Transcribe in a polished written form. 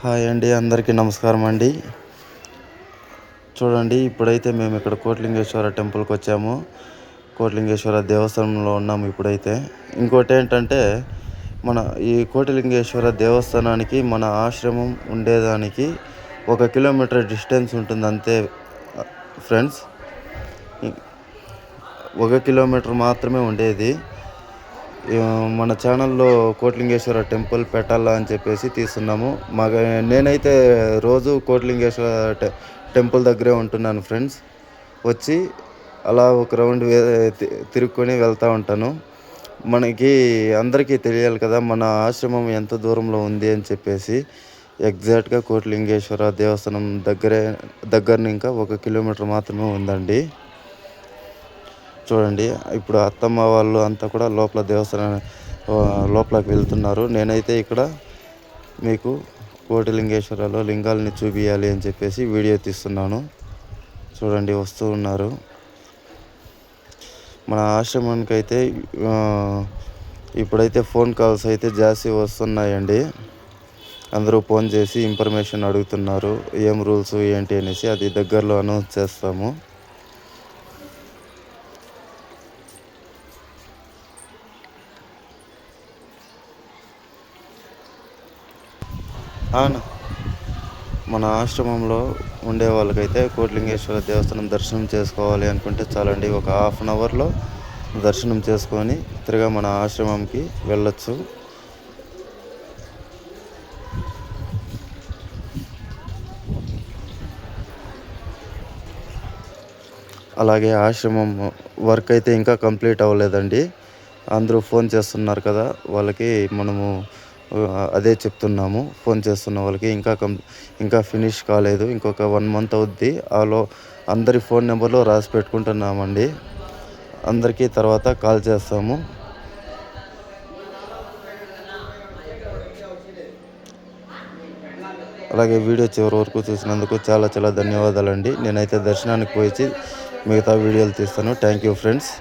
Hi అండి, అందరికీ నమస్కారం అండి. చూడండి, ఇప్పుడైతే మేము ఇక్కడ కోటిలింగేశ్వర టెంపుల్కి వచ్చాము. కోటిలింగేశ్వర దేవస్థానంలో ఉన్నాము ఇప్పుడైతే. ఇంకోటి ఏంటంటే, మన ఈ కోటిలింగేశ్వర దేవస్థానానికి మన ఆశ్రమం ఉండేదానికి 1 కిలోమీటర్ డిస్టెన్స్ ఉంటుంది అంతే ఫ్రెండ్స్. 1 కిలోమీటర్ మాత్రమే ఉండేది. మన ఛానల్లో కోటిలింగేశ్వర టెంపుల్ పెట్టాలా అని చెప్పేసి తీస్తున్నాము. నేనైతే రోజు కోటిలింగేశ్వర టెంపుల్ దగ్గరే ఉంటున్నాను ఫ్రెండ్స్. వచ్చి అలా ఒక రౌండ్ తిరుక్కొని వెళ్తూ ఉంటాను. మనకి అందరికీ తెలియాలి కదా మన ఆశ్రమం ఎంత దూరంలో ఉంది అని చెప్పేసి. ఎగ్జాక్ట్గా కోటిలింగేశ్వర దేవస్థానం దగ్గరని ఇంకా 1 కిలోమీటర్ మాత్రమే ఉందండి. చూడండి, ఇప్పుడు అత్తమ్మ వాళ్ళు అంతా కూడా లోపల దేవస్థానం లోపలికి వెళ్తున్నారు. నేనైతే ఇక్కడ మీకు కోటిలింగేశ్వరలో లింగాలని చూపించాలి అని చెప్పేసి వీడియో తీస్తున్నాను. చూడండి, వస్తూ ఉన్నారు. మన ఆశ్రమానికి అయితే ఇప్పుడైతే ఫోన్ కాల్స్ అయితే జాస్తి వస్తున్నాయండి. అందరూ ఫోన్ చేసి ఇన్ఫర్మేషన్ అడుగుతున్నారు, ఏం రూల్స్ ఏంటి అనేసి. అది దగ్గరలో అనౌన్స్ చేస్తాము. మన ఆశ్రమంలో ఉండే వాళ్ళకైతే కోటిలింగేశ్వర దేవస్థానం దర్శనం చేసుకోవాలి అనుకుంటే చాలండి, ఒక హాఫ్ అన్ అవర్లో దర్శనం చేసుకొని తిరిగా మన ఆశ్రమంకి వెళ్ళొచ్చు. అలాగే ఆశ్రమం వర్క్ అయితే ఇంకా కంప్లీట్ అవ్వలేదండి. అందరూ ఫోన్ చేస్తున్నారు కదా, వాళ్ళకి మనము అదే చెప్తున్నాము. ఫోన్ చేస్తున్న వాళ్ళకి ఇంకా ఫినిష్ కాలేదు, ఇంకొక 1 మంత్ అవుద్ది. అందరి ఫోన్ నెంబర్లో రాసి పెట్టుకుంటున్నామండి. అందరికీ తర్వాత కాల్ చేస్తాము. అలాగే వీడియో చివరి వరకు చూసినందుకు చాలా ధన్యవాదాలండి. నేనైతే దర్శనానికి పోయి మిగతా వీడియోలు తీస్తాను. Thank you friends.